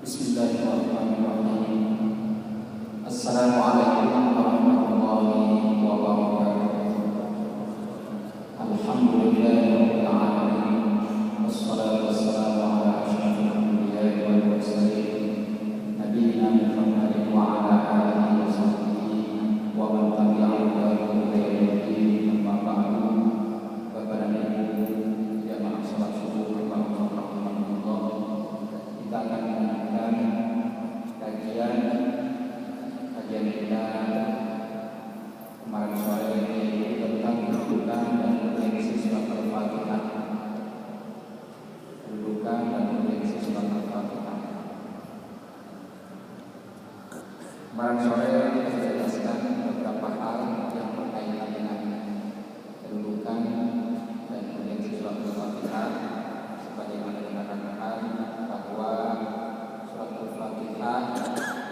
Bismillahirrahmanirrahim. Assalamualaikum warahmatullahi wabarakatuh. Alhamdulillahirabbil alamin. Wassalatu wassalamu ala asyrafil anbiya'i wal mursalin nabiyina Muhammadin wa ala alihi wa sahbihi wa man tabi'ahum bi ihsanin ila yaumil din. Bapak dan Ibu jamaah salat subuh rahimahumullah. Kita akan melanjutkan kajian kita kemarin sore ini tentang kedudukan dan potensi surat Al-Fatihah. Kedudukan dan potensi surat Al-Fatihah. Kemarin sore kita sudah jelaskan beberapa hal yang berkaitan dengan kedudukan dan potensi surat Al-Fatihah. Sebagaimana kita katakan bahwa surat Al-Fatihah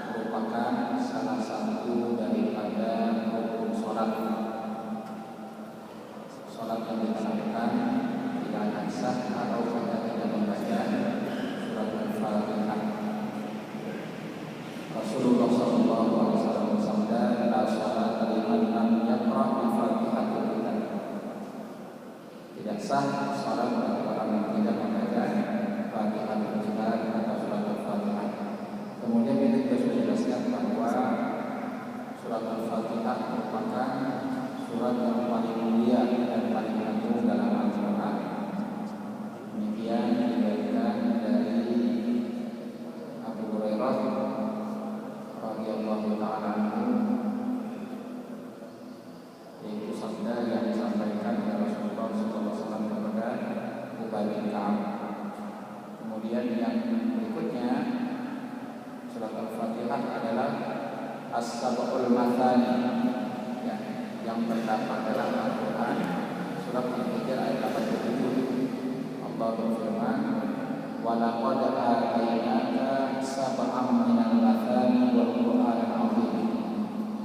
merupakan salah satu daripada rukun sholat yang dilakukan tidak akan sah kalau kita tidak membaca surat Al-Fatihah. Rasulullah SAW bersabda, "La sholata liman lam yaqra' bi-Fatihatil Kitab." Tidak sah sholat bagi orang yang tidak membaca Fatihatul Kitab atau surat Al-Fatihah. Kemudian kita juga sudah jelaskan bahwa surat Al-Fatihah merupakan surat yang paling mulia dan paling agung dalam Al-Quran. Demikian diriwayatkan dari Abu Hurairah radhiyallahu ta'ala anhu, yaitu sabda yang disampaikan oleh Rasulullah SAW kepada Ubay bin Ka'ab. Kemudian yang berikutnya, surat Al-Fatihah adalah As-Sab'ul Mathani, ya, yang terdapat dalam Al-Quran surat Al-Hijr ayat 87. Allah berfirman, "Wa laqad atainaka sab'an minal mathani wal Qur'anil 'azim."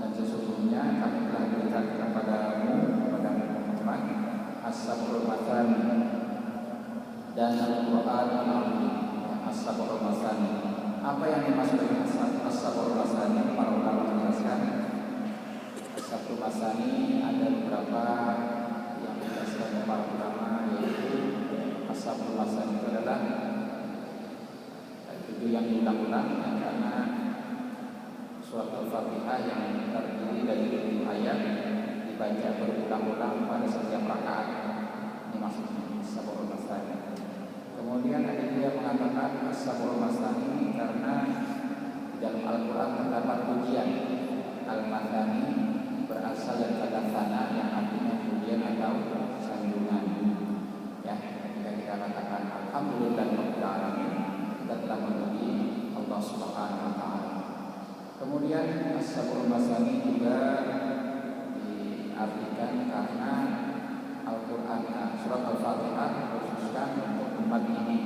Dan sesungguhnya kami telah berikan kepadamu Muhammad As-Sab'ul Mathani dan Al-Qur'anil 'azim. As-Sab'ul Mathani, apa yang dimaksud dengan As-Sab'ul Mathani? Para ulama menjelaskan As-Sab'ul Mathani ada beberapa yang dijelaskan oleh para ulama, yaitu As-Sab'ul Mathani itu adalah 7 yang diulang-ulang, karena surat Al-Fatihah yang terdiri dari 7 ayat dibaca berulang-ulang pada setiap rakaat. Ini maksudnya As-Sab'ul Mathani. Kemudian ada juga yang mengatakan As-Sab'ul Mathani karena di dalam Al-Quran terdapat pujian. Al-Mathani berasal dari kata thana yang artinya pujian atau sanjungan. Ya, jika kita katakan Alhamdulillahirabbil alamin, kita telah memuji Allah Subhanahu wa taala. Kemudian As-Sab'ul Mathani juga diartikan karena Al-Quran, surat Al-Fatihah khususkan untuk umat ini,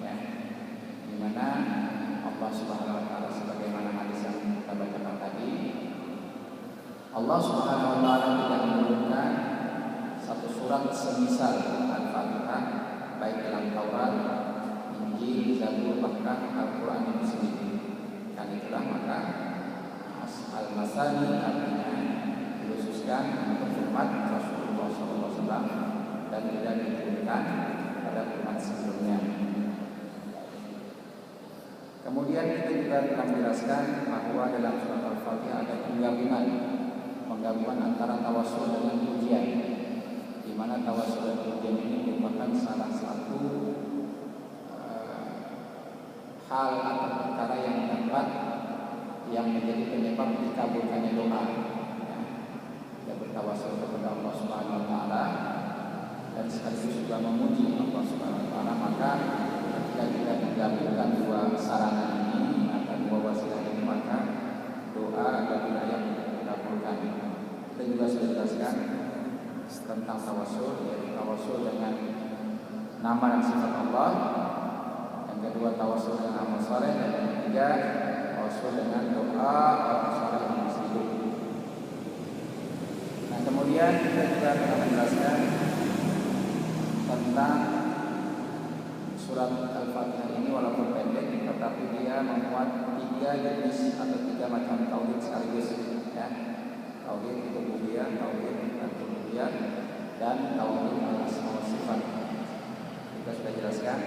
ya, di mana Allah Subhanahu wa taala sebagaimana hadis yang kita bacakan tadi, Allah Subhanahu wa taala tidak menurunkan satu surat semisal Al-Fatihah baik dalam Taurat, Injil, Zabur, bahkan Al-Quran itu sendiri. Dan itulah maka Al-Mathani artinya dikhususkan untuk umat Rasulullah SAW dan tidak diturunkan pada umat sebelumnya. Kemudian kita juga telah menjelaskan bahwa dalam surat Al-Fatihah ada penggabungan antara tawassul dengan pujian, di mana tawassul dan pujian ini merupakan salah satu hal atau perkara yang dapat yang menjadi penyebab dikabulkannya doa. Kita bertawassul kepada Allah Subhanahu wa taala dan sekaligus juga memuji Allah Subhanahu wa taala, maka ketika kita menggabungkan dua sarana ini atau dua wasilah ini, maka doa adalah yang dikabulkan. Kita juga sudah jelaskan tentang tawassul, yaitu tawassul dengan nama dan sifat Allah, yang kedua tawassul dengan amal saleh, dan yang ketiga tawassul dengan doa orang saleh yang masih hidup. Nah, kemudian kita juga akan menjelaskan tentang surat Al-Fatihah ini walaupun pendek, tetapi dia dia memuat 3 jenis atau 3 macam tauhid sekaligus, ya. Tauhid rububiyah, tauhid uluhiyah, dan tauhid asma wa sifat. Kita sudah jelaskan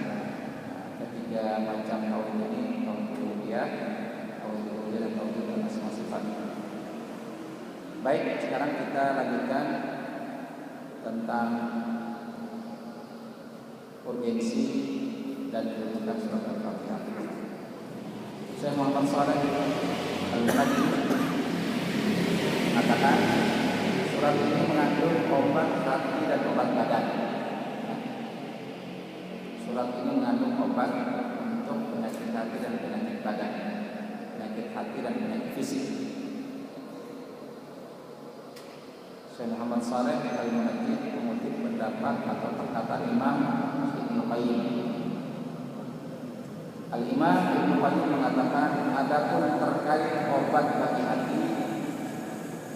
ketiga macam tauhid ini, tauhid rububiyah, tauhid uluhiyah, dan tauhid asma wa sifat. Baik, sekarang kita lanjutkan tentang urgensi dan kedudukan surat Al-Fatihah. Syekh Muhammad Shalih Al-Munajjid mengatakan surat ini mengandung obat hati dan obat badan. Surat ini mengandung obat untuk penyakit hati dan penyakit badan, penyakit hati dan penyakit fisik. Syekh Muhammad Shalih Al-Munajjid mengutip pendapat atau perkataan Imam Ibnu Qayyim. Al-Imam Ibnu Qayyim mengatakan, adapun terkait obat bagi hati,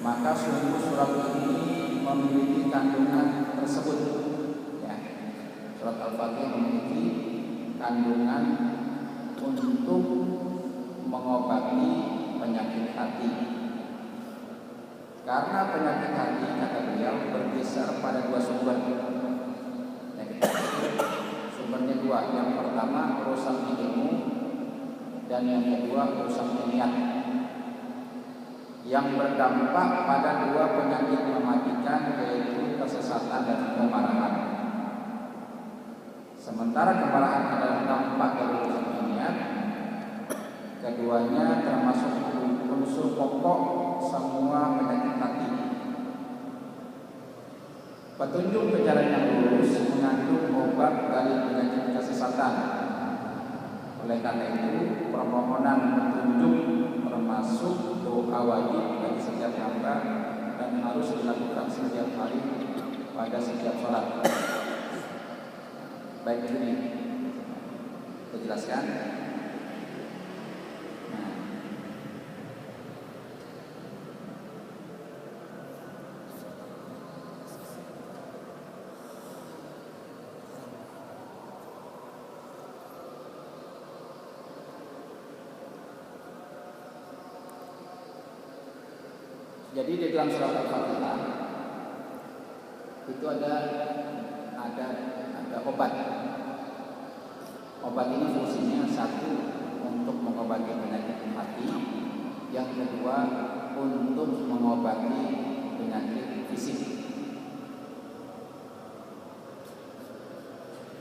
maka sungguh surat ini memiliki kandungan tersebut. Ya, surat Al-Fatihah memiliki kandungan untuk mengobati penyakit hati. Karena penyakit hati, kata beliau, bergeser pada 2 sumber. Sumbernya 2. Yang pertama rusaknya ilmu, dan yang kedua rusaknya niat, yang berdampak pada 2 penyakit mematikan, yaitu kesesatan dan kemarahan. Sementara kemarahan adalah dampak dari rusaknya niat, keduanya termasuk unsur pokok semua penyakit hati. Petunjuk ke jalan yang lurus mengandung obat dari penyakit kesesatan. Oleh karena itu, permohonan petunjuk termasuk doa wajib bagi setiap hamba dan harus dilakukan setiap hari pada setiap sholat. Baik, ini saya jelaskan. Jadi di dalam surat Al-Fatihah itu ada obat. Obat ini fungsinya satu untuk mengobati penyakit hati, yang kedua untuk mengobati penyakit fisik.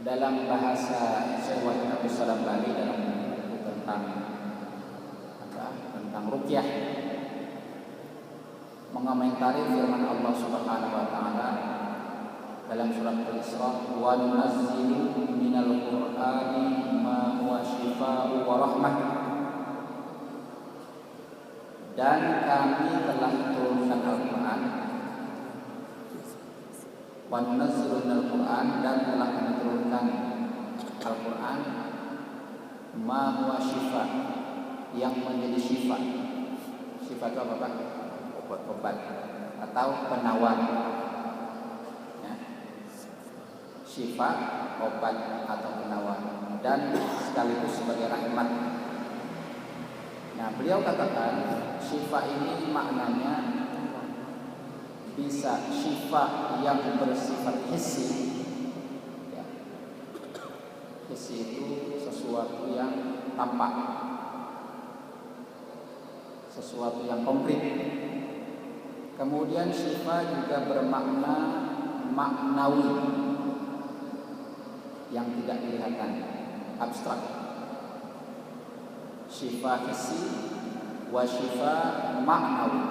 Dalam bahasa Syekh Wahid Abdus Salam Bali dalam buku tentang ruqyah, mengomentari firman Allah Subhanahu wa taala dalam surat Al-Isra, wa nunazzilu minal Qur'ani ma huwa syifaa'u wa rahmah, dan kami telah turunkan Al-Qur'an, wa nunazzilu minal Qur'an, dan telah kami turunkan Al-Qur'an, ma huwa syifa', yang menjadi syifa. Syifa itu apa, Pak? Obat atau penawar, ya. Syifa, obat atau penawar, dan sekaligus sebagai rahmat. Nah, beliau katakan syifa ini maknanya bisa syifa yang bersifat hissi, ya. Hissi itu sesuatu yang tampak, sesuatu yang konkret. Kemudian syifa juga bermakna maknawi, yang tidak kelihatan, abstrak. Syifa hissi wa syifa maknawi.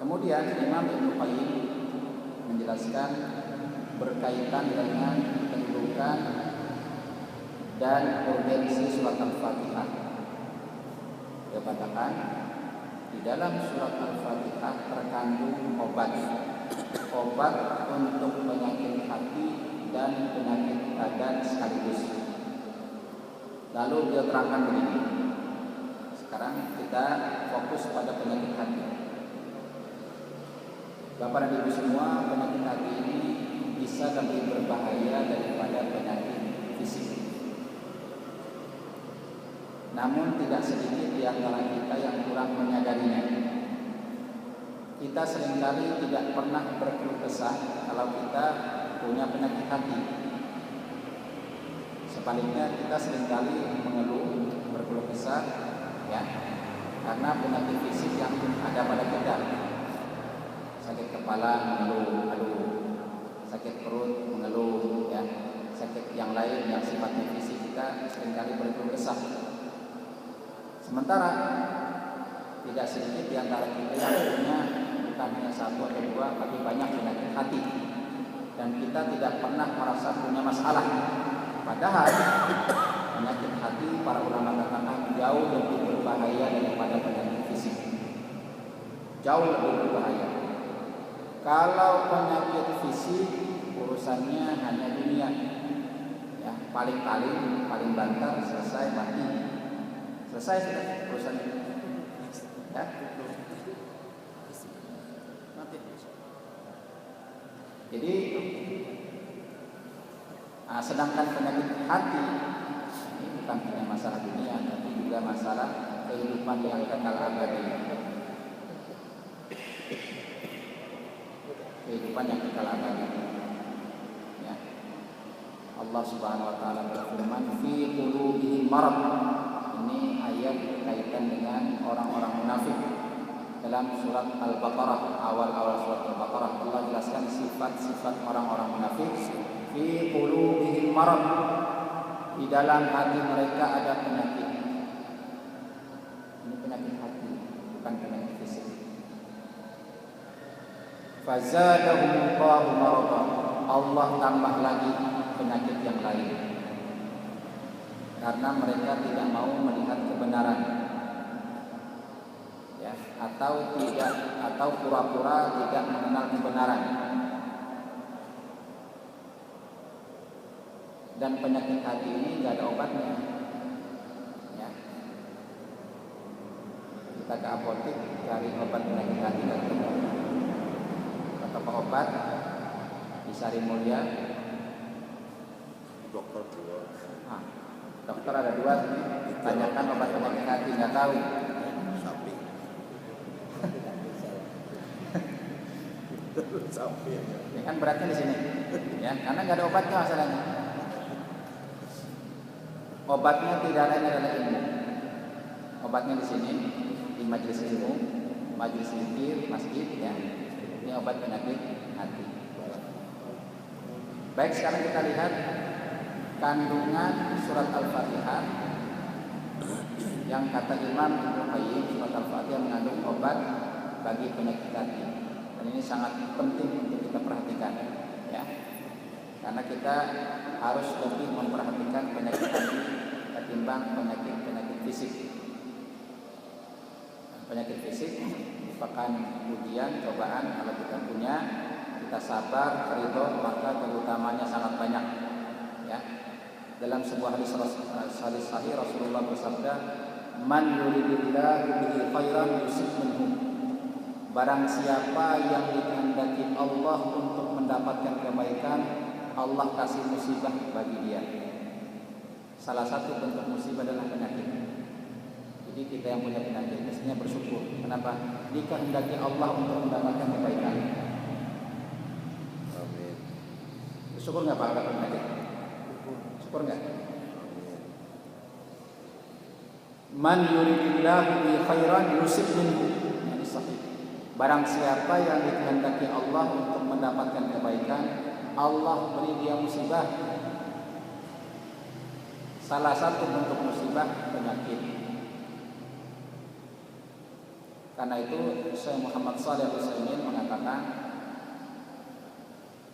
Kemudian Imam Ibnu Qayyim menjelaskan berkaitan dengan kedudukan dan urgensi surat Al-Fatihah. Dia katakan di dalam surat Al-Fatihah terkandung obat untuk penyakit hati dan penyakit badan sekaligus. Lalu dia terangkan begini. Sekarang kita fokus pada penyakit hati. Bapak dan Ibu semua, penyakit hati ini bisa lebih berbahaya daripada penyakit namun tidak sedikit di antara kita yang kurang menyadarinya. Kita seringkali tidak pernah berkeluh kesah kalau kita punya penyakit hati. Sebaliknya kita seringkali mengeluh, berkeluh kesah, ya, karena penyakit fisik yang ada pada kita. Sakit kepala mengeluh, aduh, sakit perut mengeluh, ya, sakit yang lain yang sifatnya fisik kita seringkali berkeluh kesah. Sementara tidak sedikit di antara kita yang punya bukan hanya satu atau dua, tapi banyak penyakit hati, dan kita tidak pernah merasa punya masalah. Padahal penyakit hati para ulama katakan jauh lebih berbahaya daripada penyakit fisik. Jauh lebih berbahaya. Kalau penyakit fisik urusannya hanya dunia, ya, paling banter selesai mati, selesai sudah urusannya, ya. Jadi sedangkan penyakit hati ini bukan hanya masalah dunia, tapi juga masalah kehidupan yang kekal abadi. Kehidupan yang kekal abadi. Ya. Allah Subhanahu wa taala berfirman, "Fi qulubihim marad." Ini ayat berkaitan dengan orang-orang munafik. Dalam surat Al-Baqarah, awal-awal surat Al-Baqarah, Allah jelaskan sifat-sifat orang-orang munafik. Fi qulubihim marad. Di dalam hati mereka ada penyakit. Ini penyakit hati, bukan penyakit fisik. Fazadahumullahu marada. Allah tambah lagi penyakit yang lain. Karena mereka tidak mau melihat kebenaran. Ya, atau pura-pura tidak mengenal kebenaran. Dan penyakit hati ini tidak ada obatnya. Ya. Kita ke apotek cari obat penyakit hati tidak ketemu. Kata obat di Sari Mulia. Dokter ada dua. Tanyakan obat penyakit hati nggak tahu. Ya kan beratnya di sini. Ya, karena nggak ada obatnya masalahnya. Obatnya tidak lain adalah ilmu. Obatnya di sini, di majelis ilmu, majelis zikir, masjid, ya. Ini obat penyakit hati. Baik, sekarang kita lihat kandungan surat Al-Fatihah yang kata Imam Ibnu Qayyim, surat Al-Fatihah mengandung obat bagi penyakit hati. Dan ini sangat penting untuk kita perhatikan, ya. Karena kita harus lebih memperhatikan penyakit hati ketimbang penyakit fisik. Penyakit fisik merupakan ujian, cobaan. Kalau kita punya, kita sabar, ridho, maka keutamanya sangat banyak. Ya. Dalam sebuah hadis sahih Rasulullah bersabda, "Man yuridillahu bihi khairan yusib minhu." Barang siapa yang dikehendaki Allah untuk mendapatkan kebaikan, Allah kasih musibah bagi dia. Salah satu bentuk musibah adalah penyakit. Jadi kita yang punya penyakit mestinya bersyukur. Kenapa? Dikehendaki Allah untuk mendapatkan kebaikan. Amin. Bersyukur nggak Pak kalau penyakit? Syukur nggak? Man yuridillahu bi khairan yusib minhu. Ini sahih. Barang siapa yang dikehendaki Allah untuk mendapatkan kebaikan, Allah beri dia musibah. Salah satu bentuk musibah penyakit. Karena itu Syekh Muhammad Shalih Al-Utsaimin mengatakan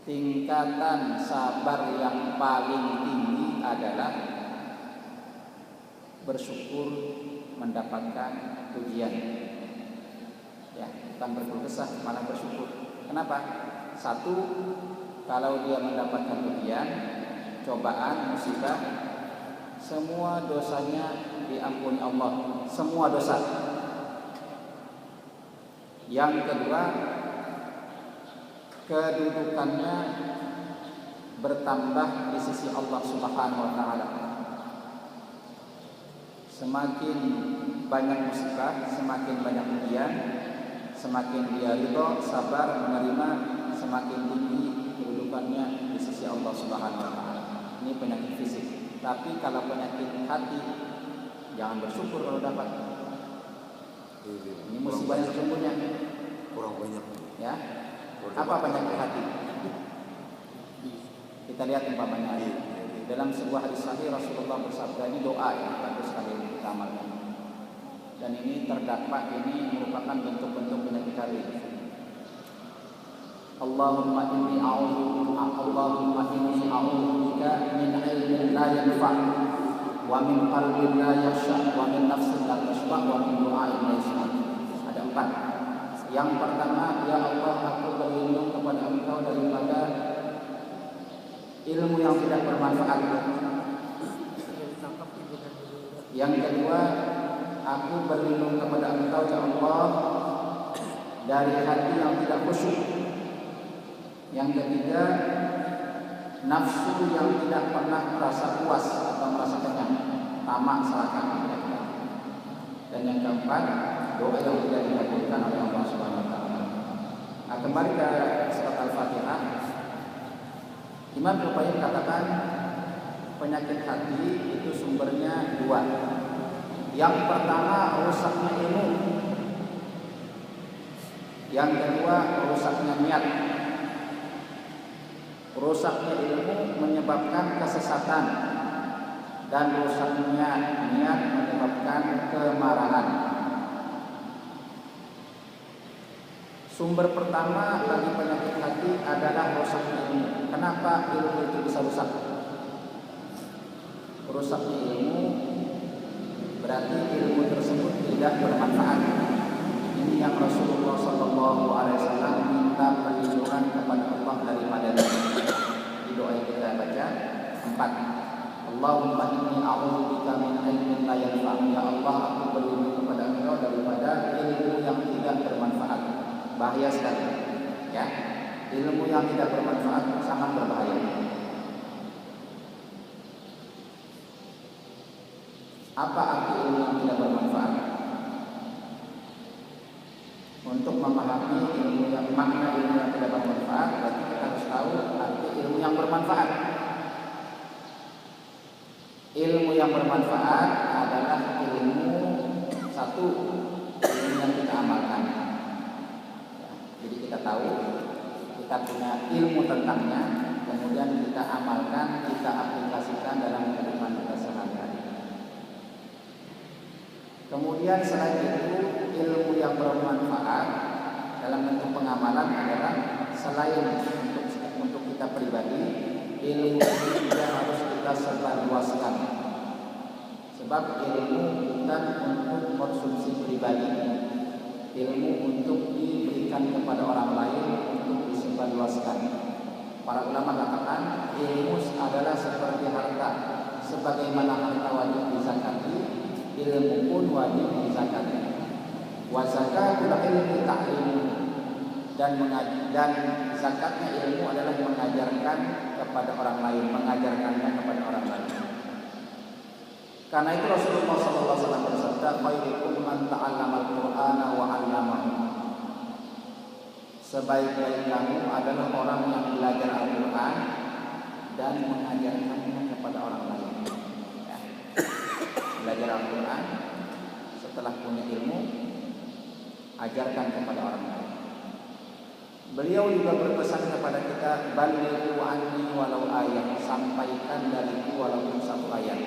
tingkatan sabar yang paling tinggi adalah bersyukur mendapatkan ujian. Ya, bukan berkeluh kesah, malah bersyukur. Kenapa? Satu, kalau dia mendapatkan ujian, cobaan, musibah, semua dosanya diampuni Allah, semua dosa. Yang kedua, kedudukannya bertambah di sisi Allah Subhanahu wa taala. semakin banyak musibah, semakin banyak ujian, semakin dia ridho, sabar, menerima, semakin tinggi kedudukannya di sisi Allah Subhanahu wa taala. Ini penyakit fisik. Tapi kalau penyakit hati, jangan bersyukur kalau dapat. Ini musibah yang sesungguhnya. Kurang banyak. Ya. Apa penyakit hati? Kita lihat umpamanya dalam sebuah hadis sahih Rasulullah bersabda, ini doa yang bagus sekali kita amalkan. Dan ini terdapat, ini merupakan bentuk-bentuk penyakit hati. Allahumma inni a'udzubika min ilmin la yanfa' wa min qalbin la yakhsha wa min nafsin la tashba' wa min du'ain la yusma'. Ada 4. Yang pertama, ya Allah, aku berlindung kepada Engkau daripada ilmu yang tidak bermanfaat. Yang kedua, aku berlindung kepada Engkau ya Allah dari hati yang tidak khusyuk. Yang ketiga, nafsu yang tidak pernah merasa puas atau merasa kenyang, tamak, serakah. Dan yang keempat, doa yang tidak dikabulkan oleh Allah Subhanahu wa taala. Nah, kembali ke surat Al-Fatihah. Imam Al-Qayyim katakan penyakit hati itu sumbernya 2. Yang pertama, rusaknya ilmu. Yang kedua, rusaknya niat. Rusaknya ilmu menyebabkan kesesatan, dan rusaknya niat menyebabkan kemarahan. Sumber pertama bagi penyakit hati adalah rusaknya ilmu. Kenapa ilmu itu bisa rusak? Rusaknya ilmu berarti ilmu tersebut tidak bermanfaat. Ini yang Rasulullah SAW minta perlindungan kepada Allah daripada di doa yang kita baca 4. Allahumma inni a'udzubika min ilmin la yanfa'. Ya Allah, aku berlindung kepada Engkau daripada ilmu yang tidak bermanfaat. Bahaya sekali. Ya, ilmu yang tidak bermanfaat sangat berbahaya. Apa arti ilmu yang tidak bermanfaat? Untuk memahami ilmu yang makna ilmu yang tidak bermanfaat, berarti kita harus tahu arti ilmu yang bermanfaat. Ilmu yang bermanfaat adalah ilmu satu, ilmu yang kita amalkan. Jadi kita tahu, kita punya ilmu tentangnya, kemudian kita amalkan, kita aplikasikan dalam kehidupan kita sehari-hari. Kemudian selain itu, ilmu yang bermanfaat dalam bentuk pengamalan adalah selain untuk kita pribadi, ilmu ini juga harus kita sebarluaskan. Sebab ilmu bukan untuk konsumsi pribadi, ilmu untuk diberikan kepada orang lain, untuk disebarluaskan. Para ulama katakan ilmu adalah seperti harta, sebagaimana harta wajib dizakati, ilmu pun wajib dizakati. Wa zakatul ilmi ta'limu, dan zakatnya ilmu adalah mengajarkan kepada orang lain, mengajarkannya kepada orang lain. Karena itu Rasulullah SAW bersabda, khairukum man ta'allama al-Qur'ana wa 'allamahu. Sebaik-baik kamu adalah orang yang belajar Al-Qur'an dan mengajarkannya kepada orang lain. Ya. Belajar Al-Qur'an, setelah punya ilmu, ajarkan kepada orang lain. Beliau juga berpesan kepada kita, balighu anni walau ayat, sampaikan dariku walaupun 1 ayat.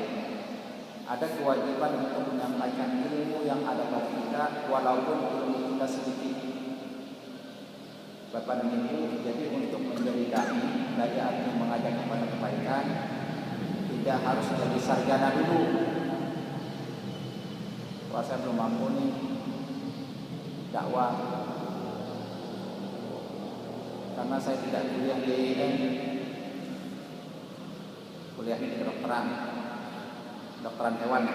Ada kewajiban untuk menyampaikan ilmu yang ada pada kita, walaupun ilmu kita sedikit. Bapak dan Ibu, jadi untuk menjadi dai artinya mengajak kepada kebaikan, tidak harus jadi sarjana dulu. Wah, saya belum mampu nih dakwah, karena saya tidak kuliah di kuliah di kedokteran hewan.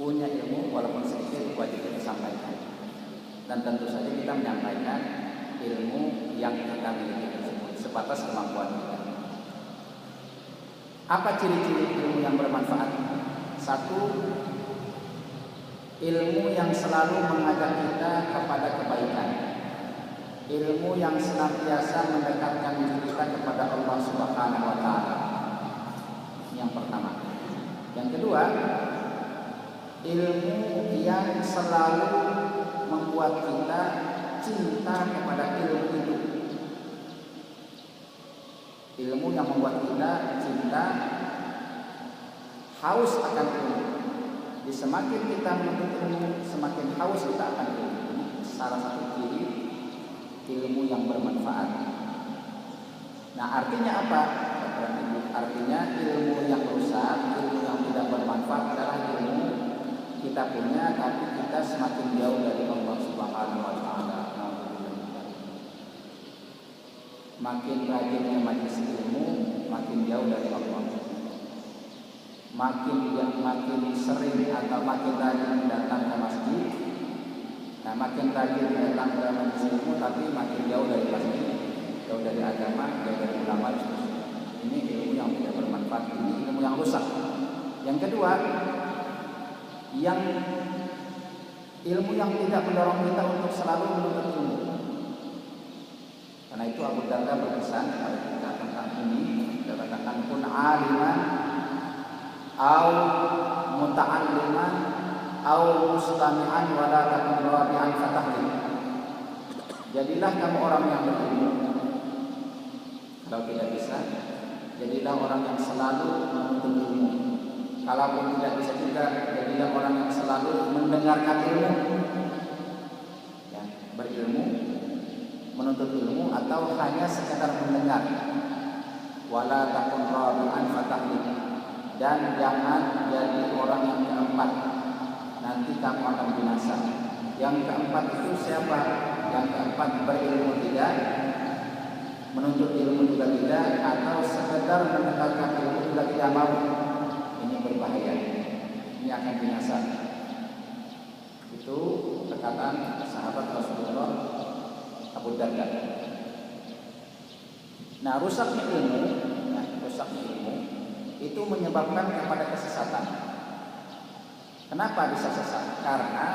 punya ilmu walaupun sedikit wajib kita sampaikan. Dan tentu saja kita menyampaikan ilmu yang kita miliki tersebut sebatas kemampuan kita. Apa ciri-ciri ilmu yang bermanfaat? Satu, ilmu yang selalu mengajak kita kepada kebaikan. Ilmu yang senantiasa mendekatkan diri kita kepada Allah Subhanahu wa taala. Yang pertama. Yang kedua, ilmu yang selalu membuat kita cinta kepada ilmu itu. Ilmu yang membuat kita cinta, haus akan ilmu. Jadi semakin kita menuntut ilmu, semakin haus kita akan ilmu. Ini salah satu ciri ilmu yang bermanfaat. Nah, artinya apa? Artinya ilmu yang rusak, ilmu yang tidak bermanfaat adalah ilmu kita punya tapi kita semakin jauh dari Allah Subhanahu wa taala. Makin rajinnya majelis ilmu, makin jauh dari Allah. Makin sering atau makin rajin datang ke masjid. Nah, makin rajin datang ke majelis ilmu tapi makin jauh dari masjid, jauh dari agama, jauh dari ulama. Ini ilmu yang tidak bermanfaat, ini ilmu yang rusak. Yang kedua, ilmu yang tidak mendorong kita untuk selalu menuntut ilmu. Karena itu Abu Darda berpesan kepada kita tentang ini, dia katakan kun aliman au muta'alliman au mustami'an wa la takun rabi'an fatahli. Jadilah kamu orang yang berilmu. Kalau tidak bisa, jadilah orang yang selalu menuntut ilmu. Kalaupun tidak bisa juga, jadilah orang yang selalu mendengarkan ilmu. Ya, berilmu, menuntut ilmu atau hanya sekedar mendengar. Wala takun rabi'an fatahli. Dan jangan jadi orang yang keempat. Nanti kamu akan binasa. Yang keempat itu siapa? Yang keempat berilmu tidak, menuntut ilmu juga tidak, atau sekedar mendengarkan ilmu juga tidak mau. Ini berbahaya. Ini akan binasa. Itu perkataan sahabat Rasulullah Abu Darda. Nah, rusaknya ilmu itu menyebabkan kepada kesesatan. Kenapa bisa sesat? Karena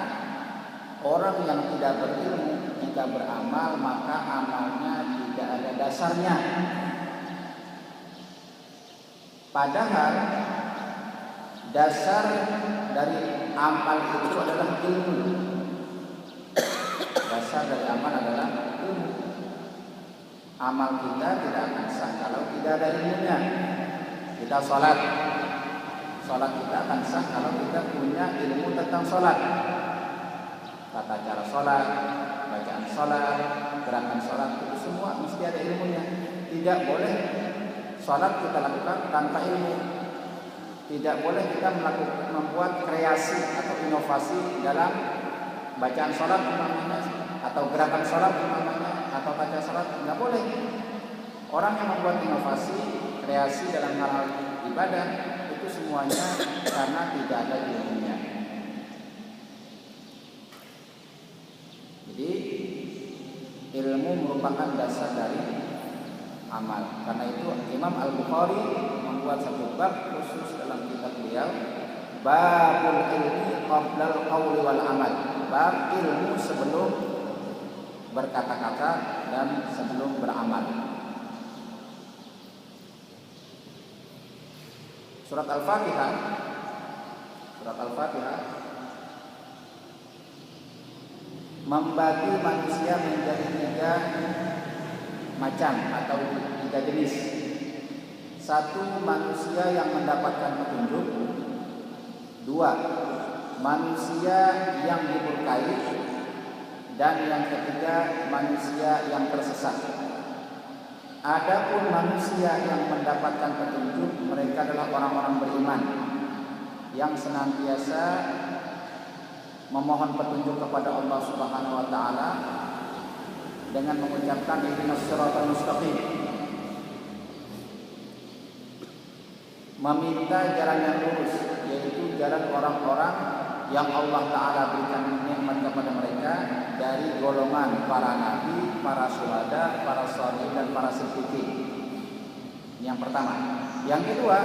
orang yang tidak berilmu jika beramal maka amalnya tidak ada dasarnya. Padahal dasar dari amal itu adalah ilmu. Dasar dari amal adalah ilmu. Amal kita tidak akan sah kalau tidak ada ilmunya. Kita sholat kita akan sah kalau kita punya ilmu tentang sholat. Tata cara sholat, bacaan sholat, gerakan sholat, itu semua mesti ada ilmunya. Tidak boleh sholat kita lakukan tanpa ilmu. Tidak boleh kita membuat kreasi atau inovasi dalam bacaan sholat umpamanya, atau gerakan sholat umpamanya, atau baca sholat, nggak boleh. Orang yang membuat inovasi, kreasi dalam hal ibadah itu semuanya karena tidak ada ilmunya. Jadi ilmu merupakan dasar dari amal. Karena itu Imam Al-Bukhari membuat satu bab khusus dalam kitab beliau, Babul ilmi qablal qawli wal amal. Bab ilmu sebelum berkata-kata dan sebelum beramal. Surat Al-Fatihah membagi manusia menjadi 3 macam atau 3 jenis. Satu, manusia yang mendapatkan petunjuk. 2, manusia yang dimurkai. Dan yang ketiga, manusia yang tersesat. Adapun manusia yang mendapatkan petunjuk, mereka adalah orang-orang beriman yang senantiasa memohon petunjuk kepada Allah Subhanahu wa taala dengan mengucapkan ihdinas siratal mustaqim, meminta jalan yang lurus, yaitu jalan orang-orang yang Allah Ta'ala berikan nikmat kepada mereka dari golongan para nabi, para syuhada, para sholihin dan para siddiqin. Yang pertama. Yang kedua,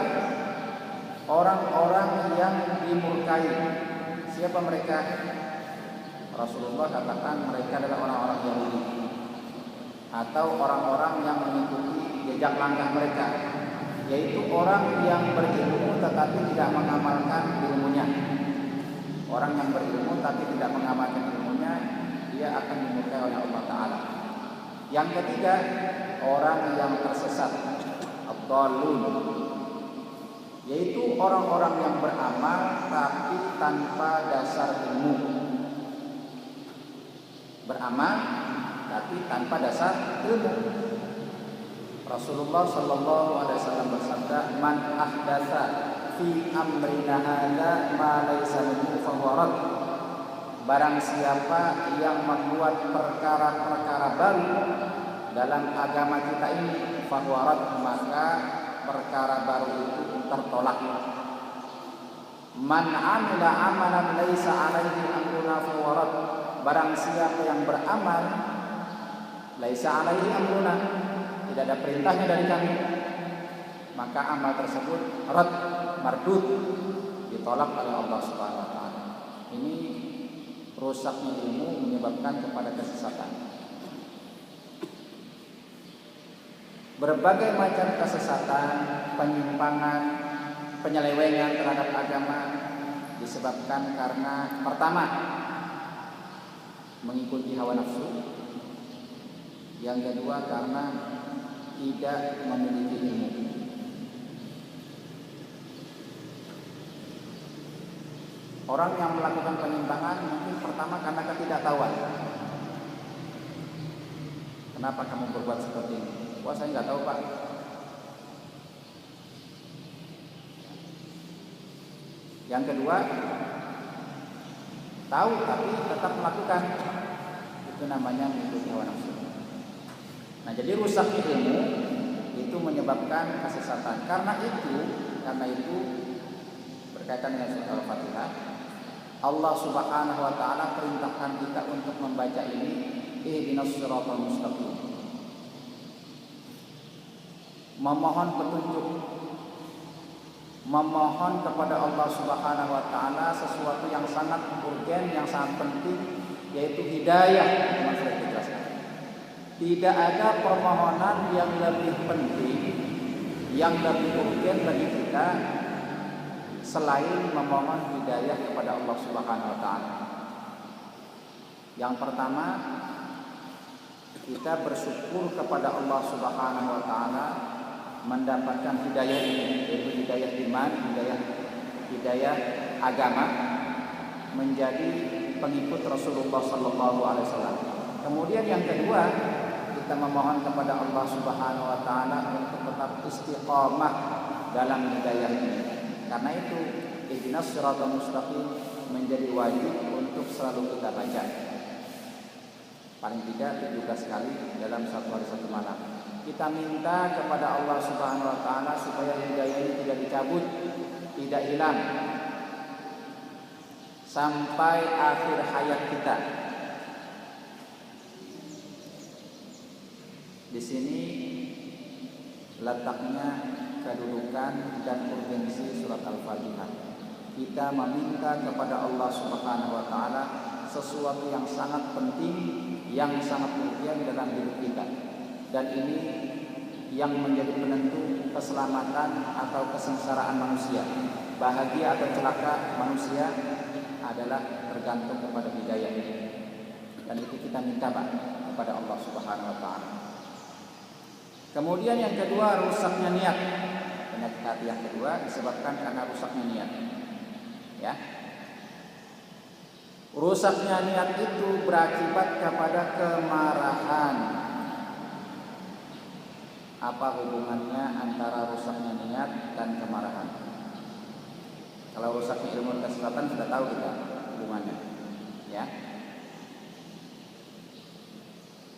orang-orang yang dimurkai. Siapa mereka? Rasulullah katakan mereka adalah orang-orang Yahudi atau orang-orang yang mengikuti jejak langkah mereka, yaitu orang yang berilmu tetapi tidak mengamalkan ilmunya. Orang yang berilmu tapi tidak mengamalkan ilmunya, dia akan dimurkai oleh Allah Ta'ala. Yang ketiga, orang yang tersesat, ad-dallun, yaitu orang-orang yang beramal tapi tanpa dasar ilmu. Beramal tapi tanpa dasar ilmu. Rasulullah sallallahu alaihi wasallam bersabda, "Man ahdatsa fi amrina hadza ma laysa minhu fa huwa rad." Barang siapa yang membuat perkara-perkara baru dalam agama kita ini, fa huwa rad, maka perkara baru itu tertolak. Man amila amalan laysa alaihi amruna fa huwa rad. Barang siapa yang beramal laisa alaihi amruna, tidak ada perintahnya dari kami, maka amal tersebut rad, mardud, ditolak oleh Allah Subhanahu wa taala. Ini rusaknya ilmu menyebabkan kepada kesesatan. Berbagai macam kesesatan, penyimpangan, penyelewengan terhadap agama disebabkan karena pertama, mengikuti hawa nafsu. Yang kedua, karena tidak memiliki ilmu. Orang yang melakukan penyimpangan mungkin pertama karena ketidaktahuan. Kenapa kamu berbuat seperti ini? Wah, saya nggak tahu, Pak. Yang kedua, tahu tapi tetap melakukan. Itu namanya mengikuti hawa nafsu. Nah, jadi rusak ilmu itu menyebabkan kesesatan. Karena itu berkaitan dengan surah Al-Fatihah, Allah Subhanahu wa taala perintahkan kita untuk membaca ini, ihdinas siratal mustaqim. Memohon petunjuk, memohon kepada Allah Subhanahu wa taala sesuatu yang sangat urgen, yang sangat penting, yaitu hidayah. Tidak ada permohonan yang lebih penting, yang lebih urgen bagi kita selain memohon hidayah kepada Allah Subhanahu wa taala. Yang pertama, kita bersyukur kepada Allah Subhanahu wa taala mendapatkan hidayah ini, yaitu hidayah iman, hidayah agama, menjadi pengikut Rasulullah sallallahu alaihi wasallam. Kemudian yang kedua, kita memohon kepada Allah Subhanahu wa taala untuk tetap istiqamah dalam hidayah ini. Karena itu, ihdinas siratal mustaqim menjadi wajib untuk selalu kita baca. Paling tidak 17 kali dalam satu hari satu malam. Kita minta kepada Allah Subhanahu wa taala supaya hidayah ini tidak dicabut, tidak hilang sampai akhir hayat kita. Di sini letaknya kedudukan dan urgensi surat Al-Fatihah. Kita meminta kepada Allah Subhanahu wa taala sesuatu yang sangat penting, yang sangat urgen dalam hidup kita. Dan ini yang menjadi penentu keselamatan atau kesengsaraan manusia. Bahagia atau celaka manusia adalah tergantung kepada hidayah ini. Dan itu kita minta kepada Allah Subhanahu wa taala. Kemudian yang kedua, rusaknya niat. Penyakit hati yang kedua disebabkan karena rusaknya niat. Ya. Rusaknya niat itu berakibat kepada kemarahan. Apa hubungannya antara rusaknya niat dan kemarahan? Kalau rusaknya ilmu kesehatan sudah tahu kita hubungannya. Ya.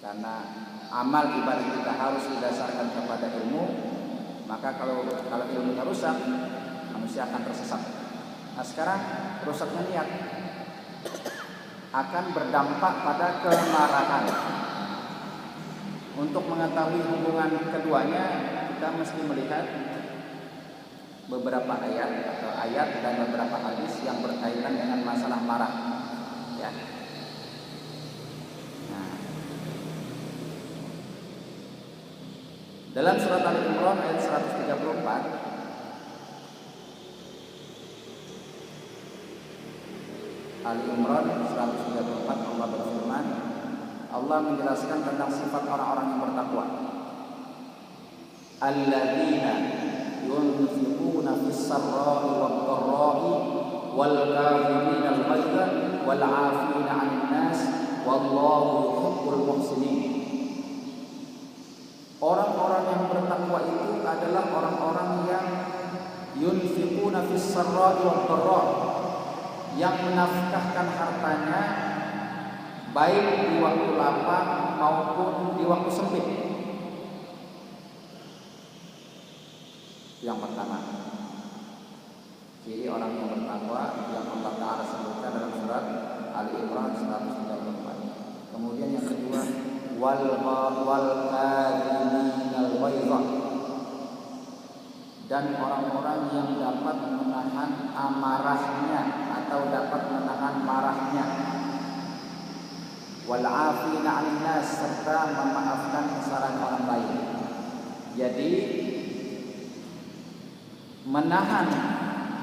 Karena amal ibadah kita harus didasarkan kepada ilmu, maka kalau ilmunya rusak, manusia akan tersesat. Nah sekarang rusaknya niat akan berdampak pada kemarahan. Untuk mengetahui hubungan keduanya, kita mesti melihat beberapa ayat dan beberapa hadis yang berkaitan dengan masalah marah. Ya. Nah, dalam surat Al-Imran ayat 134, Al-Imran 134 Allah berfirman, Allah menjelaskan tentang sifat orang-orang yang bertakwa. Alladzina yunfiquna fis sarra'i wad dharra'i wal kadhimina al ghaidha wal 'afina 'anil nas wallahu yuhibbul muhsinin. Orang-orang yang bertakwa itu adalah orang-orang yang yunfiquna fis sarra'i wad dharra'i, yang menafkahkan hartanya baik di waktu lapang maupun di waktu sempit. Yang pertama, ciri orang yang bertakwa yang Allah Ta'ala sebutkan dalam surat Al-Imran 134. Kemudian yang kedua, wal kadhiminal ghaidha, dan orang-orang yang dapat menahan amarahnya atau dapat menahan marahnya. Wal 'afina 'anil nas, serta memaafkan kesalahan orang lain. Jadi menahan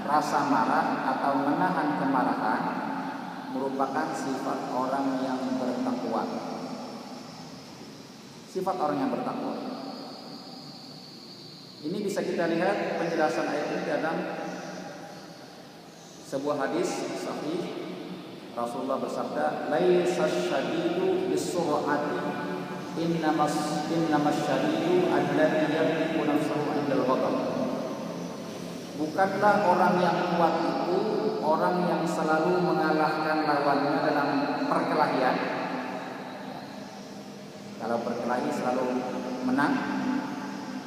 rasa marah atau menahan kemarahan merupakan sifat orang yang bertakwa. Sifat orang yang bertakwa. Ini bisa kita lihat penjelasan ayat ini dalam sebuah hadis sahih. Rasulullah bersabda, "Laisasy syadidu bis-sur'ati, innamasy syadidu alladzi yamliku nafsahu 'indal ghadab." Bukanlah orang yang kuat itu orang yang selalu mengalahkan lawannya dalam perkelahian. Kalau berkelahi selalu menang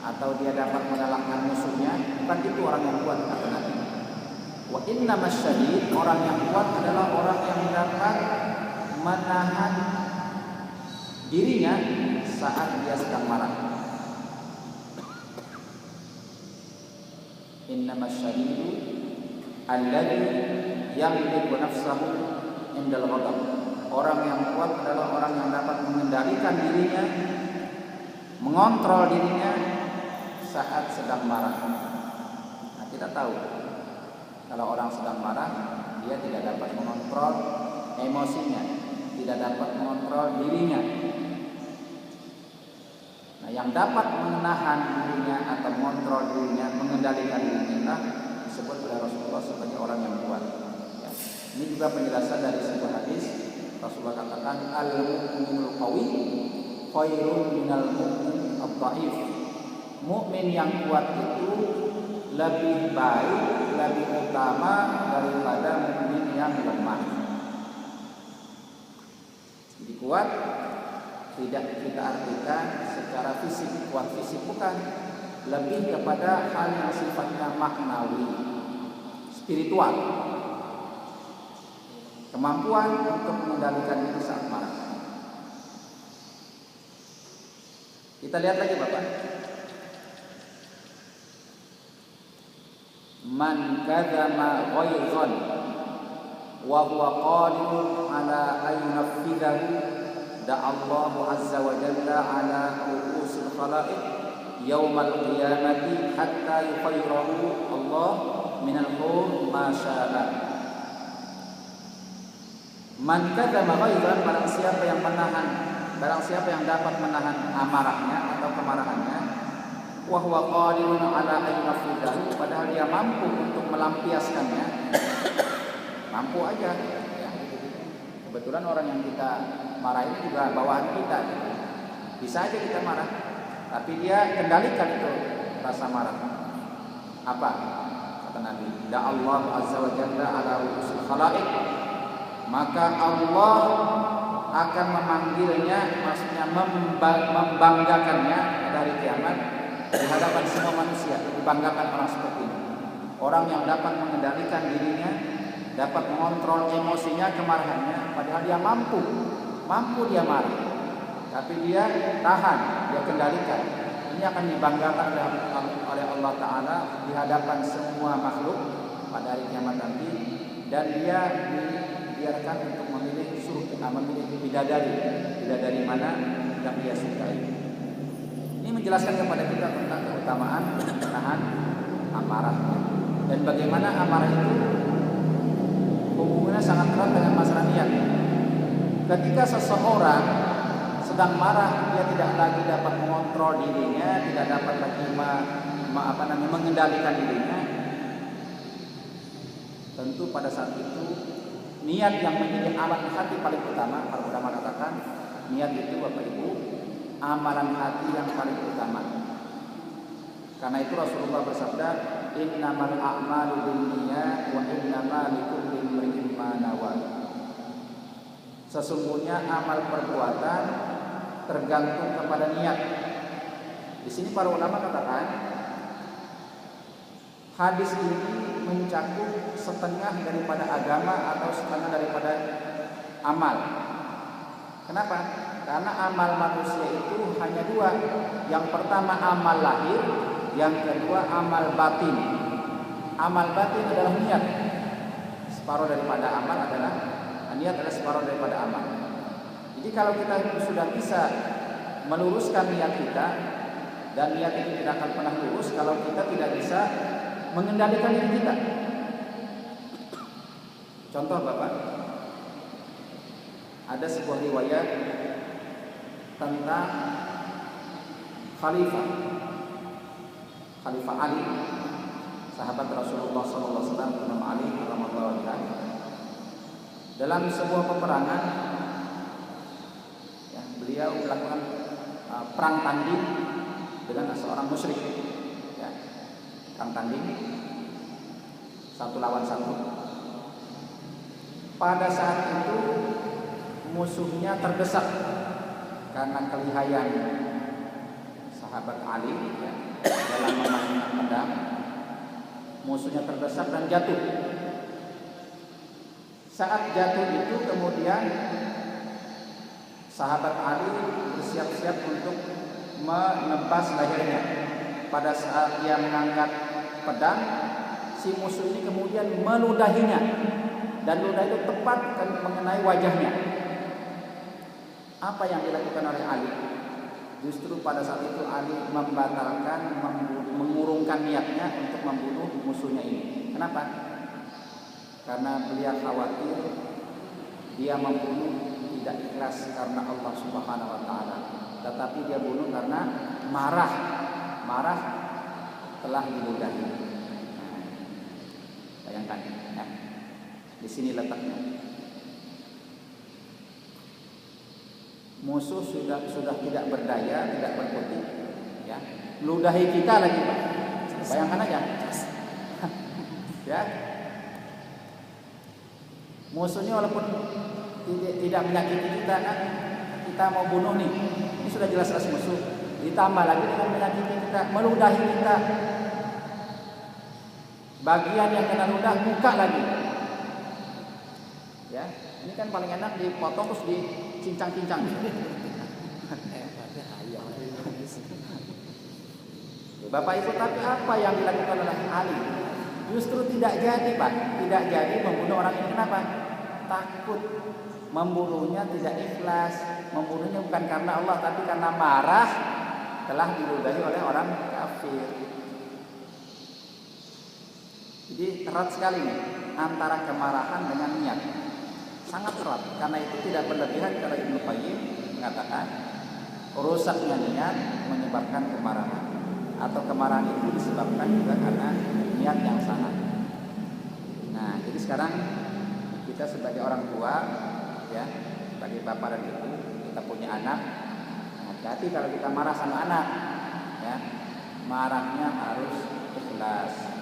atau dia dapat mengalahkan musuhnya, bukan itu orang yang kuat, kata Nabi. Wa innamasy syadid, orang yang kuat adalah orang yang dapat menahan dirinya saat dia sedang marah. Innamasy syadidu alladzi yamliku nafsahu indal ghadab. Orang yang kuat adalah orang yang dapat mengendalikan dirinya, mengontrol dirinya saat sedang marah. Nah, kita tahu kalau orang sedang marah, dia tidak dapat mengontrol emosinya, tidak dapat mengontrol dirinya. Nah, yang dapat menahan dirinya atau mengontrol dirinya, mengendalikan dirinya disebut oleh Rasulullah sebagai orang yang kuat. Ya. Ini juga penjelasan dari sebuah hadis. Rasulullah katakan, al-mu'minul qawi khairun minal mu'min ad-dhaif. Mukmin yang kuat itu lebih baik, lebih utama daripada mukmin yang lemah. Jadi kuat tidak kita artikan secara fisik, kuat fisik bukan, lebih kepada hal yang sifatnya maknawi, spiritual, kemampuan untuk mengendalikan diri saat marah. Kita lihat lagi Bapak. Man kadzama ghaizan wa huwa qadirun ala an yunfidhahu da'allahu azza wa jalla ala ru'usil khalaiq yaumal qiyamati hatta yukhayrahu Allah minal khur ma syaa. Man kadzama ghaizan, barang siapa yang dapat menahan amarahnya atau kemarahannya, wa huwa qadirun ala an yunfidhahu, padahal dia mampu untuk melampiaskannya, mampu aja ya. Kebetulan orang yang kita marah ini juga bawahan kita gitu. Bisa aja kita marah, tapi dia kendalikan itu rasa marah. Apa kata Nabi? Da Allah azza wa jalla ala rusul khalaiq, maka Allah akan memanggilnya, maksudnya membanggakannya dari kiamat di hadapan semua manusia. Dibanggakan orang seperti ini, Orang yang dapat mengendalikan dirinya, dapat mengontrol emosinya, kemarahannya, padahal dia mampu dia marah, tapi dia tahan, dia kendalikan. Ini akan dibanggakan oleh Allah Ta'ala di hadapan semua makhluk pada hari kiamat nanti, dan dia dibiarkan untuk memilih bidadari mana yang dia sukai. Ini menjelaskan kepada kita tentang keutamaan menahan amarah dan bagaimana amarah itu hubungannya sangat erat dengan masalah niat. Ketika seseorang sedang marah, dia tidak lagi dapat mengontrol dirinya, tidak dapat lagi mengendalikan dirinya. Tentu pada saat itu niat yang menjadi amalan hati paling utama. Para ulama katakan niat itu Bapak Ibu amalan hati yang paling utama. Karena itu Rasulullah bersabda, innamal a'malu binniyat wa innamal likulli imrin ma nawa. Sesungguhnya amal perbuatan tergantung kepada niat. Di sini para ulama katakan hadis ini mencakup setengah daripada agama atau setengah daripada amal. Kenapa? Karena amal manusia itu hanya dua. Yang pertama amal lahir, yang kedua amal batin. Amal batin adalah niat. Separuh daripada amal adalah niat, adalah separuh daripada amal. Jadi kalau kita sudah bisa meluruskan niat kita, dan niat itu tidak akan pernah lurus kalau kita tidak bisa mengendalikan diri kita. Contoh Bapak, ada sebuah riwayat tentang Khalifah Ali, sahabat Rasulullah SAW, nama Ali radhiyallahu anhu. Dalam sebuah peperangan, ya, beliau melakukan perang tanding dengan seorang musyrik, ya, perang tanding 1 lawan 1. Pada saat itu musuhnya terdesak karena kelihayan sahabat Ali, ya, dalam memainkan pedang. Musuhnya terdesak dan jatuh. Saat jatuh itu kemudian sahabat Ali bersiap-siap untuk menebas lehernya. Pada saat dia mengangkat pedang, si musuh ini kemudian meludahinya, dan ludah itu tepat mengenai wajahnya. Apa yang dilakukan oleh Ali? Justru pada saat itu Ali membatalkan, mengurungkan niatnya untuk membunuh musuhnya ini. Kenapa? Karena beliau khawatir dia membunuh tidak ikhlas karena Allah Subhanahu wa taala, tetapi dia bunuh karena marah telah diludahi. Bayangkan, ya. Di sini letaknya. Musuh sudah tidak berdaya, tidak berkutik, ya. Ludahi kita lagi, Pak. Bayangkan aja. Ya. Musuhnya walaupun tidak menyakiti kita, kan kita mau bunuh nih, ini sudah jelas-jelas musuh, ditambah lagi dengan menyakiti kita, meludahi kita. Bagian yang kena ludah muka lagi, ya. Ini kan paling enak dipotong terus dicincang-cincang. Bapak Ibu, tapi apa yang dilakukan oleh Ali? Justru tidak jadi, Pak. Tidak jadi membunuh orang ini. Kenapa? Takut. Membunuhnya tidak ikhlas. Membunuhnya bukan karena Allah, tapi karena marah telah diludahi oleh orang kafir. Jadi erat sekali nih antara kemarahan dengan niat. Sangat erat. Karena itu tidak berlebihan. Kalau Ibnu Qayyim mengatakan rusaknya niat menyebabkan kemarahan, atau kemarahan itu disebabkan juga karena niat yang salah. Nah, jadi sekarang kita sebagai orang tua, ya, sebagai bapak dan ibu, kita punya anak. Hati-hati kalau kita marah sama anak, ya, marahnya harus ikhlas.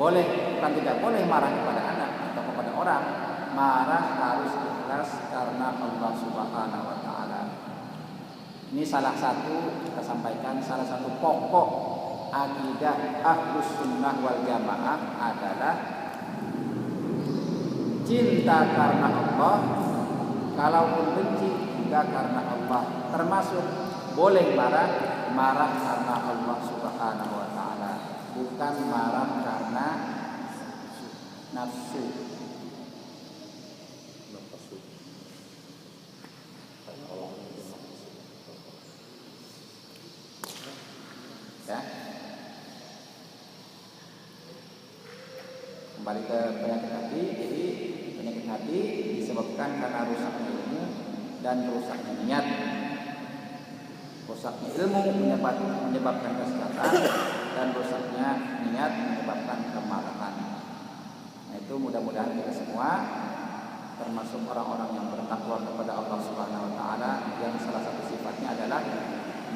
Boleh, bukan tidak boleh marah kepada anak atau kepada orang, marah harus ikhlas karena Allah Subhanahu wa taala. Ini salah satu, kita sampaikan, salah satu pokok akidah Ahlus Sunnah wal Jamaah adalah cinta karena Allah, kalaupun benci juga karena Allah. Termasuk boleh marah karena Allah Subhanahu wa taala, bukan marah karena nafsu. Ya. Kembali ke penyakit hati. Jadi penyakit hati disebabkan karena rusaknya ilmu dan rusaknya niat. Rusaknya ilmu menyebabkan kesesatan, dan rusaknya niat menyebabkan kemarahan. Nah, itu mudah-mudahan kita semua termasuk orang-orang yang bertakwa kepada Allah Subhanahu wa taala, yang salah satu sifatnya adalah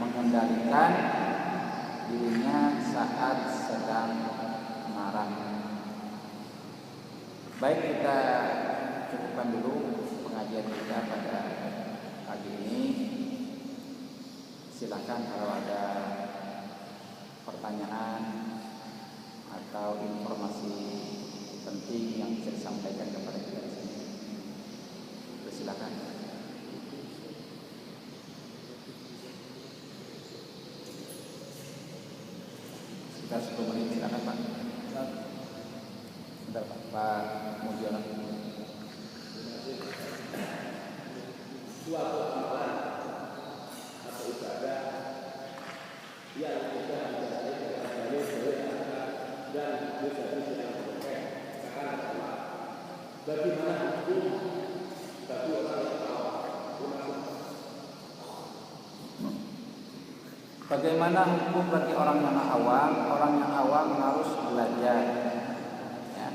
mengendalikan dirinya saat sedang marah. Baik, kita cukupkan dulu pengajian kita pada pagi ini. Silakan kalau ada pertanyaan atau informasi penting yang bisa disampaikan kepada kita di sini. Silakan. Sekitar 10 menit, silakan Pak. Bentar Pak Mujiono. Suatu amalan atau ibadah yang kita bisa dalil dan bisa dilakukan karena Allah. Bagaimana hukum bagi orang yang awam? Bagaimana hukum bagi orang yang awam? Orang yang awam harus belajar. Ya.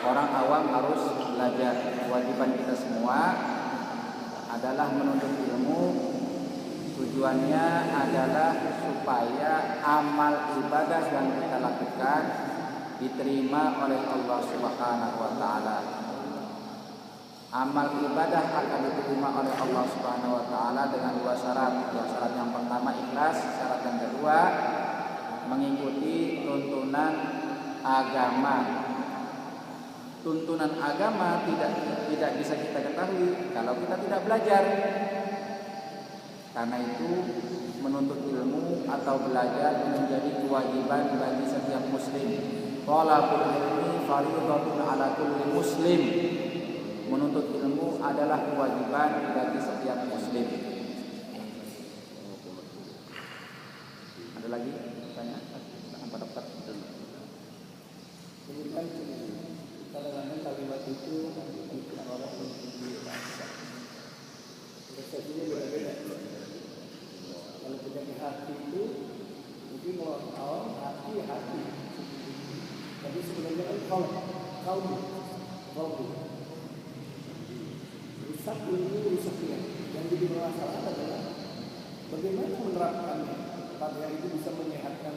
Orang awam harus belajar. Kewajiban kita semua adalah menuntut ilmu. Tujuannya adalah supaya amal ibadah yang kita lakukan diterima oleh Allah Subhanahu wa taala. Amal ibadah akan diterima oleh Allah Subhanahu wa taala dengan 2 syarat. Syarat yang pertama ikhlas, syarat yang kedua mengikuti tuntunan agama. Tuntunan agama tidak bisa kita ketahui kalau kita tidak belajar. Karena itu menuntut ilmu atau belajar menjadi kewajiban bagi setiap muslim. Talabul ilmi fardhatun 'ala kulli muslim. Menuntut ilmu adalah kewajiban bagi setiap muslim. Ada lagi pertanyaan? Pak Dokter. Kemudian kadang-kadang kalimat itu bukan orang yang bahasa. Persepsinya berbeda. Kalau penyakit hati itu mungkin orang awam hati. Tapi sebenarnya kan kalbu. Rusak ini rusaknya. Yang jadi masalah adalah bagaimana menerapkannya. Fatihah itu bisa menyehatkan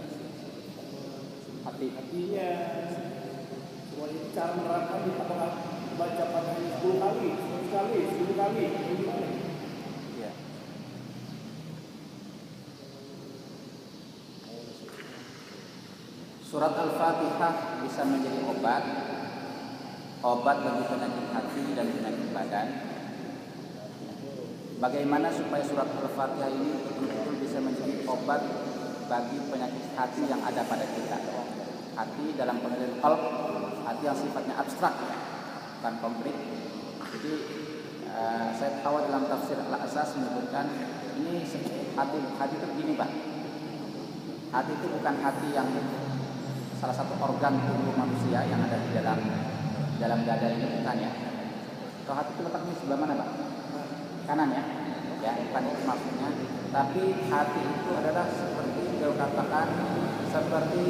hatinya. Semuanya itu cara menerapkan, apakah baca Fatihah 10 kali, 10 kali, bagaimana? Ya. Surat Al-Fatihah bisa menjadi obat bagi penyakit hati dan penyakit badan. Bagaimana supaya surat Al-Fatihah ini betul-betul bisa menjadi obat bagi penyakit hati yang ada pada kita? Hati dalam pengertian qalb, hati yang sifatnya abstrak, bukan konkret. Jadi saya tahu dalam tafsir Al-Asas menyebutkan ini hati itu begini Pak. Hati itu bukan hati yang salah satu organ tubuh manusia yang ada di dalam dada ini, bukan ya. Kalau hati itu letaknya sebelah mana Pak? Kanan ya, bukan itu maksudnya. Tapi hati itu adalah seperti beliau katakan, seperti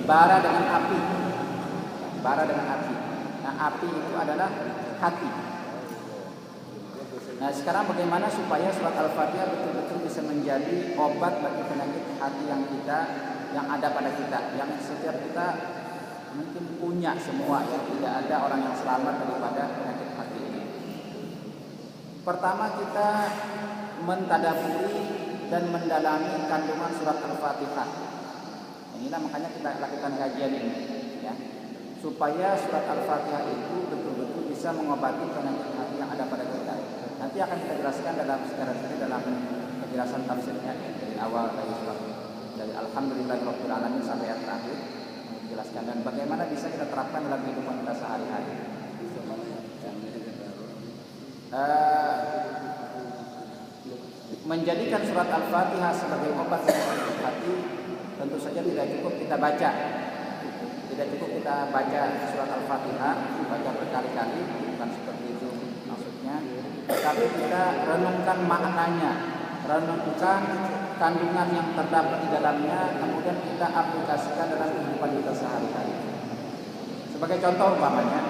bara dengan api. Nah, api itu adalah hati. Nah, sekarang bagaimana supaya surat Al-Fatihah betul-betul bisa menjadi obat bagi penyakit hati yang ada pada kita, yang setiap kita mungkin punya semua ya, tidak ada orang yang selamat daripada penyakit hati ini. Pertama kita mentadaburi dan mendalami kandungan surat Al-Fatihah. Inilah makanya kita lakukan kajian ini, ya, supaya surat Al-Fatihah itu betul-betul bisa mengobati penyakit hati yang ada pada kita. Nanti akan kita jelaskan secara detail dalam penjelasan tafsirnya dari awal dari Alhamdulillahirabbil alamin sampai yang terakhir, menjelaskan dan bagaimana bisa kita terapkan dalam kehidupan kita sehari-hari. Menjadikan surat Al-Fatihah sebagai obat penyakit hati tentu saja tidak cukup kita baca. Tidak cukup kita baca surat Al-Fatihah, baca berkali-kali, bukan seperti itu maksudnya. Tapi kita renungkan maknanya, renungkan kandungan yang terdapat di dalamnya, kemudian kita aplikasikan dalam kehidupan kita sehari-hari. Sebagai contoh umpamanya,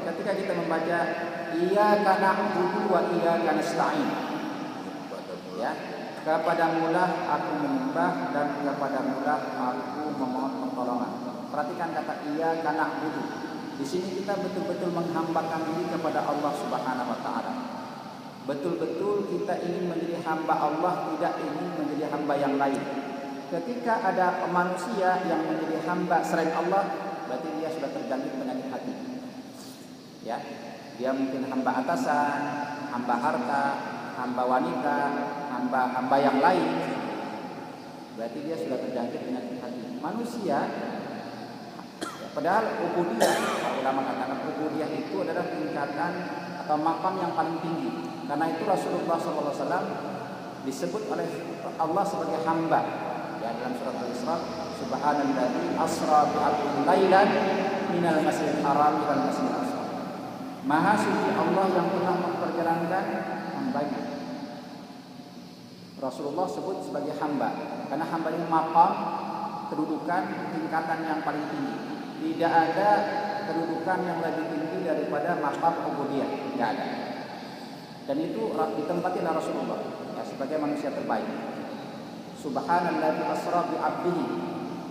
ketika kita membaca Iyyaka na'budu wa iyyaka nasta'in, ya, kepadamulah aku menyembah dan kepadamulah aku memohon pertolongan. Perhatikan kata Iyyaka na'budu. Di sini kita betul-betul menghambakan diri kepada Allah Subhanahu wa taala. Betul-betul kita ingin menjadi hamba Allah, tidak ingin menjadi hamba yang lain. Ketika ada manusia yang menjadi hamba selain Allah, berarti dia sudah terjangkit penyakit hati. Ya, dia mungkin hamba atasan, hamba harta, hamba wanita, hamba yang lain. Berarti dia sudah terjangkit penyakit hati. Manusia, padahal ubudiyah, ulama katakan ubudiyah itu adalah tingkatan atau maqam yang paling tinggi. Karena itu Rasulullah SAW disebut oleh Allah sebagai hamba. Ya, dalam surat Al-Isra, Subhanalladzi asra bi'abdihi lailan minal masjidil haram ilal masjidil aqsa. Maha suci Allah yang telah memperjalankan hambanya. Rasulullah sebut sebagai hamba karena hamba ini maqam, kedudukan, tingkatan yang paling tinggi. Tidak ada kedudukan yang lebih tinggi daripada maqam ubudiyah, tidak ada. Dan itu ditempati oleh Rasulullah, ya, sebagai manusia terbaik. Subhanalladzi asra bi 'abdihi,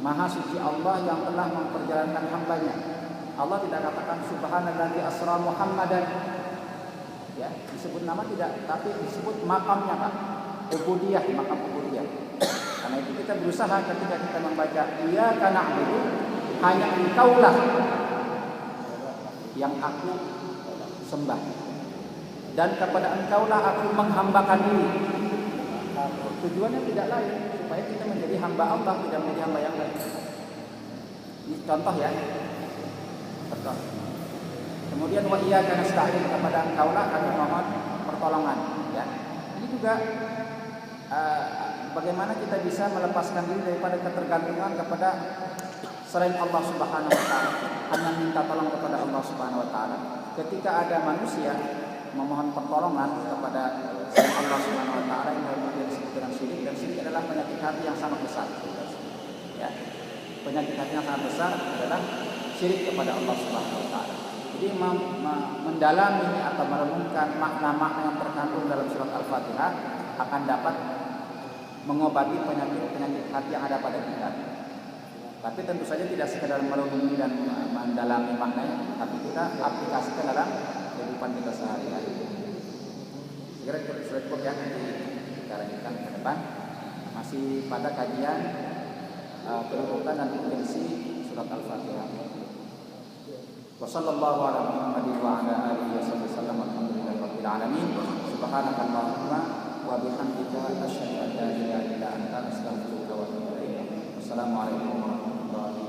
maha suci Allah yang telah memperjalankan hambanya. Allah tidak katakan subhanalladzi asra Muhammadan, ya, disebut nama tidak, tapi disebut makamnya, Pak. Ubudiyah, makam ubudiyah. Karena itu kita berusaha ketika kita membaca Iyyaka na'budu, hanya Engkaulah yang aku sembah, dan kepada Engkaulah aku menghambakan diri. Tujuannya tidak lain, supaya kita menjadi hamba Allah, tidak menjadi hamba yang lain. Ini contoh, ya. Contoh. Kemudian wa iyyaka nasta'in, kepada Engkaulah kami mohon pertolongan, ya. Ini juga bagaimana kita bisa melepaskan diri daripada ketergantungan kepada selain Allah Subhanahu wa taala, hanya minta tolong kepada Allah Subhanahu wa taala. Ketika ada manusia memohon pertolongan kepada selain Allah Subhanahu wa taala, ini kemudian disebut dengan syirik, dan syirik adalah penyakit hati yang sangat besar. Ya. Penyakit hati yang sangat besar adalah syirik kepada Allah Subhanahu wa taala. Jadi mendalami atau merenungkan makna-makna yang terkandung dalam surat Al-Fatihah akan dapat mengobati penyakit hati yang ada pada kita. Tapi tentu saja tidak sekedar merenungi dan mendalami maknanya, tapi kita aplikasikan dalam kehidupan kita sehari-hari. Segera sudah cukup, ya, nanti kita lanjutkan ke depan. Masih pada kajian kedudukan dan fungsi surat Al-Fatihah. Wassallallahu ala Muhammadin wa ala alihi wasallam. Alhamdulillahirabbil alamin. Subhanakallahumma wa bihamdika asyhadu an la ilaha illa anta astaghfiruka wa atubu ilaik. Wassalamualaikum warahmatullahi wabarakatuh.